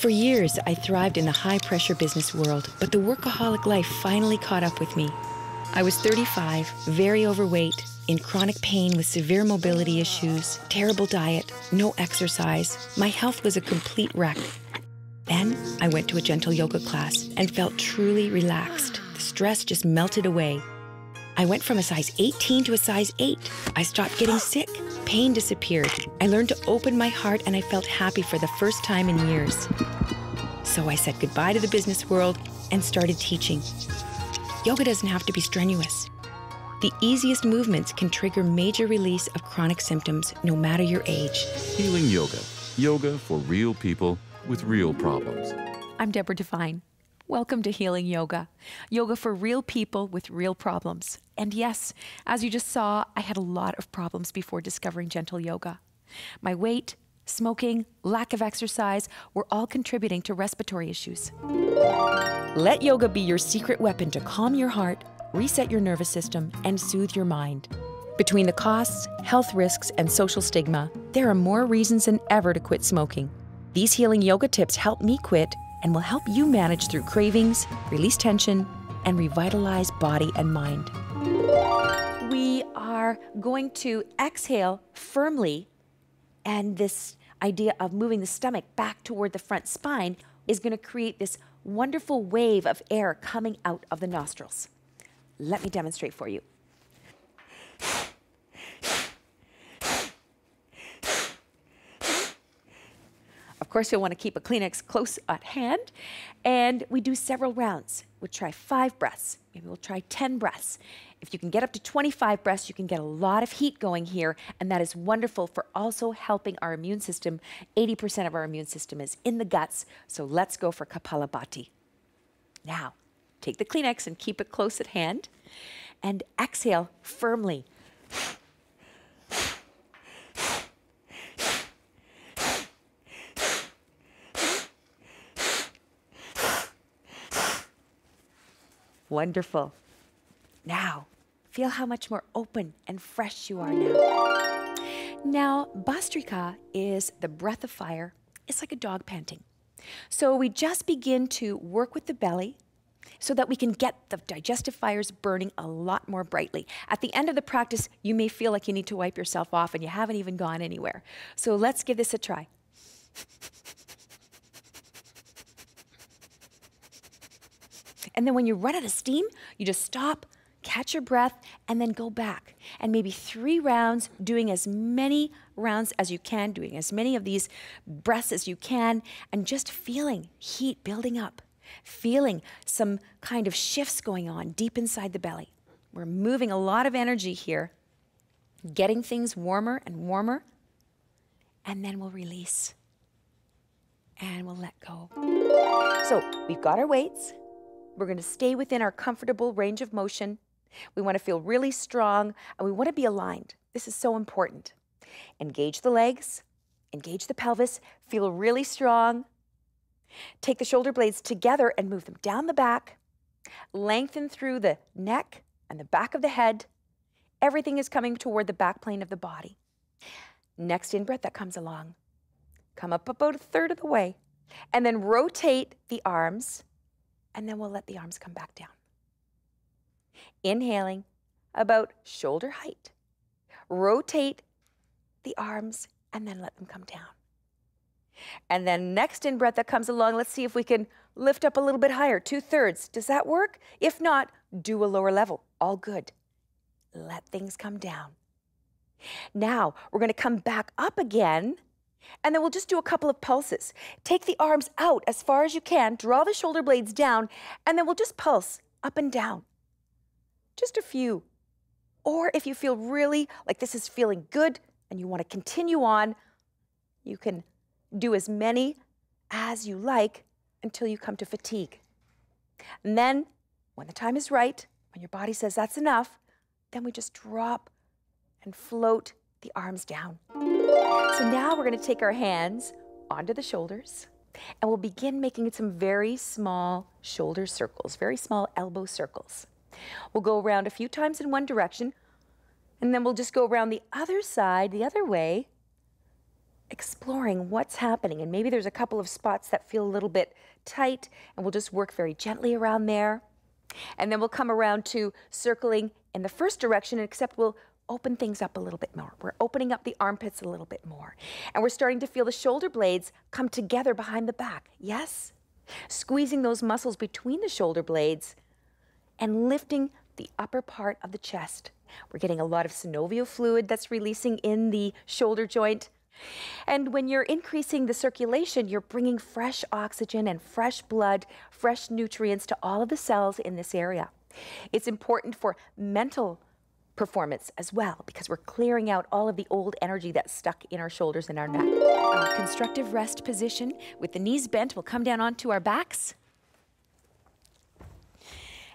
For years, I thrived in the high-pressure business world, but the workaholic life finally caught up with me. I was 35, very overweight, in chronic pain with severe mobility issues, terrible diet, no exercise. My health was a complete wreck. Then I went to a gentle yoga class and felt truly relaxed. The stress just melted away. I went from a size 18 to a size 8. I stopped getting sick. Pain disappeared. I learned to open my heart and I felt happy for the first time in years. So I said goodbye to the business world and started teaching. Yoga doesn't have to be strenuous. The easiest movements can trigger major release of chronic symptoms no matter your age. Healing Yoga. Yoga for real people with real problems. I'm Deborah Devine. Welcome to Healing Yoga. Yoga for real people with real problems. And yes, as you just saw, I had a lot of problems before discovering gentle yoga. My weight, smoking, lack of exercise were all contributing to respiratory issues. Let yoga be your secret weapon to calm your heart, reset your nervous system, and soothe your mind. Between the costs, health risks, and social stigma, there are more reasons than ever to quit smoking. These healing yoga tips help me quit and will help you manage through cravings, release tension, and revitalize body and mind. We are going to exhale firmly, and this idea of moving the stomach back toward the front spine is going to create this wonderful wave of air coming out of the nostrils. Let me demonstrate for you. Of course, you'll want to keep a Kleenex close at hand, and we do several rounds. We'll try 5 breaths. Maybe we'll try 10 breaths. If you can get up to 25 breaths, you can get a lot of heat going here, and that is wonderful for also helping our immune system. 80% of our immune system is in the guts, so let's go for Kapala Bhati. Now, take the Kleenex and keep it close at hand, and exhale firmly. Wonderful. Now, feel how much more open and fresh you are now. Now, Bhastrika is the breath of fire. It's like a dog panting. So we just begin to work with the belly so that we can get the digestive fires burning a lot more brightly. At the end of the practice, you may feel like you need to wipe yourself off and you haven't even gone anywhere. So let's give this a try. And then when you run out of steam, you just stop, catch your breath, and then go back. And maybe 3 rounds, doing as many rounds as you can, doing as many of these breaths as you can, and just feeling heat building up, feeling some kind of shifts going on deep inside the belly. We're moving a lot of energy here, getting things warmer and warmer, and then we'll release. And we'll let go. So we've got our weights. We're going to stay within our comfortable range of motion. We want to feel really strong, and we want to be aligned. This is so important. Engage the legs, engage the pelvis, feel really strong. Take the shoulder blades together and move them down the back. Lengthen through the neck and the back of the head. Everything is coming toward the back plane of the body. Next in-breath that comes along. Come up about 1/3 of the way, and then rotate the arms. And then we'll let the arms come back down. Inhaling about shoulder height. Rotate the arms and then let them come down. And then next in-breath that comes along, let's see if we can lift up a little bit higher, 2/3. Does that work? If not, do a lower level. All good. Let things come down. Now, we're going to come back up again. And then we'll just do a couple of pulses. Take the arms out as far as you can, draw the shoulder blades down, and then we'll just pulse up and down. Just a few. Or if you feel really like this is feeling good and you want to continue on, you can do as many as you like until you come to fatigue. And then, when the time is right, when your body says that's enough, then we just drop and float the arms down. So now we're going to take our hands onto the shoulders, and we'll begin making some very small shoulder circles, very small elbow circles. We'll go around a few times in one direction, and then we'll just go around the other side, the other way, exploring what's happening. And maybe there's a couple of spots that feel a little bit tight, and we'll just work very gently around there. And then we'll come around to circling in the first direction, except we'll open things up a little bit more. We're opening up the armpits a little bit more. And we're starting to feel the shoulder blades come together behind the back. Yes? Squeezing those muscles between the shoulder blades and lifting the upper part of the chest. We're getting a lot of synovial fluid that's releasing in the shoulder joint. And when you're increasing the circulation, you're bringing fresh oxygen and fresh blood, fresh nutrients to all of the cells in this area. It's important for mental performance as well, because we're clearing out all of the old energy that's stuck in our shoulders and our neck. Constructive rest position with the knees bent. We'll come down onto our backs.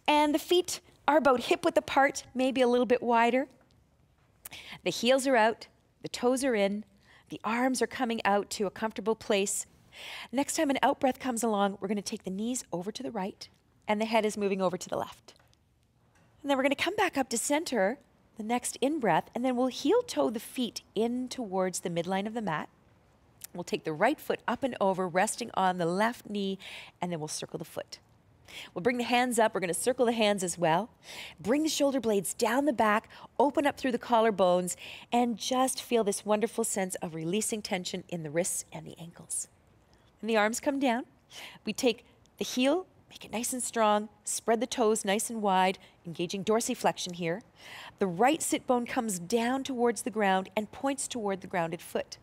And the feet are about hip width apart, maybe a little bit wider. The heels are out, the toes are in, the arms are coming out to a comfortable place. Next time an out breath comes along, we're going to take the knees over to the right, and the head is moving over to the left. And then we're going to come back up to center, the next in-breath, and then we'll heel-toe the feet in towards the midline of the mat. We'll take the right foot up and over, resting on the left knee, and then we'll circle the foot. We'll bring the hands up. We're going to circle the hands as well. Bring the shoulder blades down the back, open up through the collarbones, and just feel this wonderful sense of releasing tension in the wrists and the ankles. And the arms come down. We take the heel, make it nice and strong, spread the toes nice and wide, engaging dorsiflexion here. The right sit bone comes down towards the ground and points toward the grounded foot.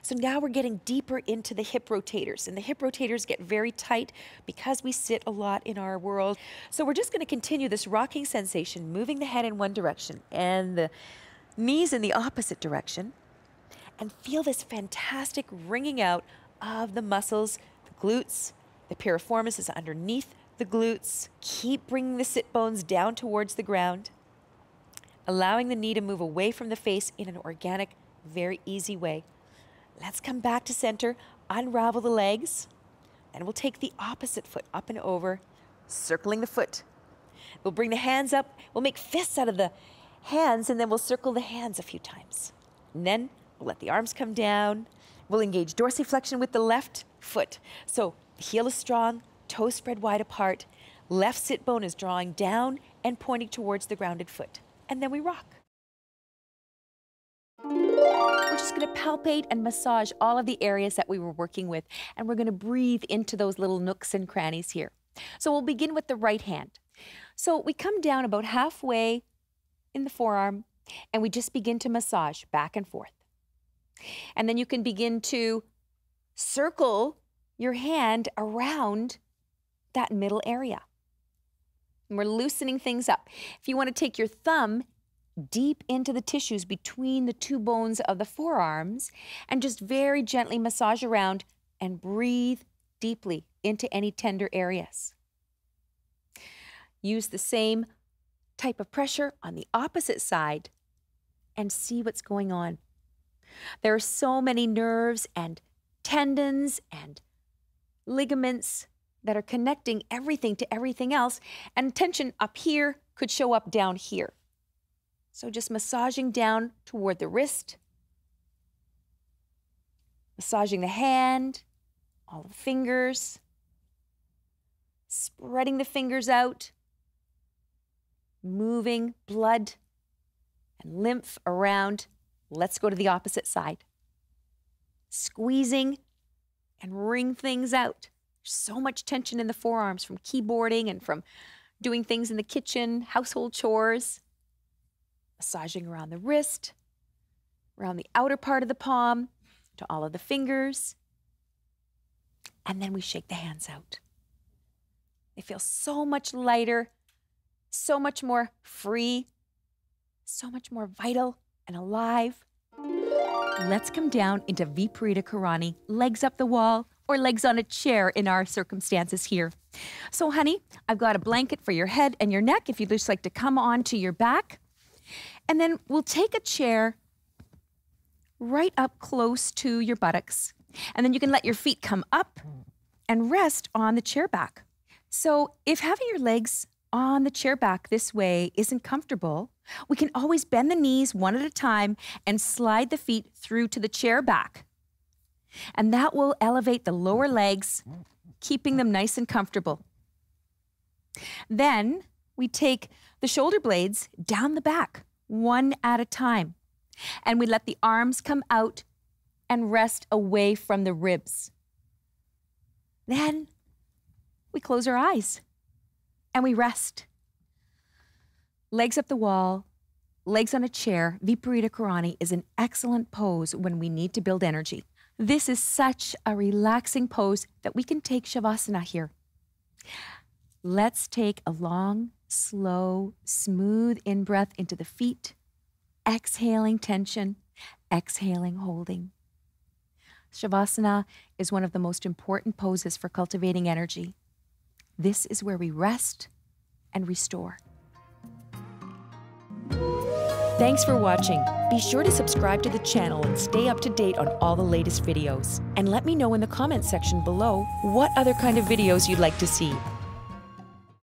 So now we're getting deeper into the hip rotators, and the hip rotators get very tight because we sit a lot in our world. So we're just going to continue this rocking sensation, moving the head in one direction and the knees in the opposite direction, and feel this fantastic wringing out of the muscles, the glutes. The piriformis is underneath the glutes. Keep bringing the sit bones down towards the ground, allowing the knee to move away from the face in an organic, very easy way. Let's come back to center, unravel the legs, and we'll take the opposite foot up and over, circling the foot. We'll bring the hands up, we'll make fists out of the hands, and then we'll circle the hands a few times. And then we'll let the arms come down. We'll engage dorsiflexion with the left foot. So the heel is strong, toes spread wide apart, left sit bone is drawing down and pointing towards the grounded foot. And then we rock. We're just going to palpate and massage all of the areas that we were working with, and we're going to breathe into those little nooks and crannies here. So we'll begin with the right hand. So we come down about halfway in the forearm, and we just begin to massage back and forth. And then you can begin to circle your hand around that middle area. And we're loosening things up. If you want to take your thumb deep into the tissues between the two bones of the forearms and just very gently massage around and breathe deeply into any tender areas. Use the same type of pressure on the opposite side and see what's going on. There are so many nerves and tendons and ligaments that are connecting everything to everything else, and tension up here could show up down here. So just massaging down toward the wrist, massaging the hand, all the fingers, spreading the fingers out, moving blood and lymph around. Let's go to the opposite side. Squeezing and wring things out. There's so much tension in the forearms from keyboarding and from doing things in the kitchen, household chores. Massaging around the wrist, around the outer part of the palm, to all of the fingers. And then we shake the hands out. They feel so much lighter, so much more free, so much more vital and alive. Let's come down into Viparita Kirani, legs up the wall or legs on a chair in our circumstances here. So honey, I've got a blanket for your head and your neck if you'd just like to come onto your back. And then we'll take a chair right up close to your buttocks. And then you can let your feet come up and rest on the chair back. So if having your legs on the chair back this way isn't comfortable, we can always bend the knees one at a time and slide the feet through to the chair back. And that will elevate the lower legs, keeping them nice and comfortable. Then we take the shoulder blades down the back, one at a time. And we let the arms come out and rest away from the ribs. Then we close our eyes and we rest. Legs up the wall, legs on a chair. Viparita Kirani is an excellent pose when we need to build energy. This is such a relaxing pose that we can take Savasana here. Let's take a long, slow, smooth in-breath into the feet, exhaling tension, exhaling holding. Savasana is one of the most important poses for cultivating energy. This is where we rest and restore. Thanks for watching. Be sure to subscribe to the channel and stay up to date on all the latest videos. And let me know in the comments section below what other kind of videos you'd like to see.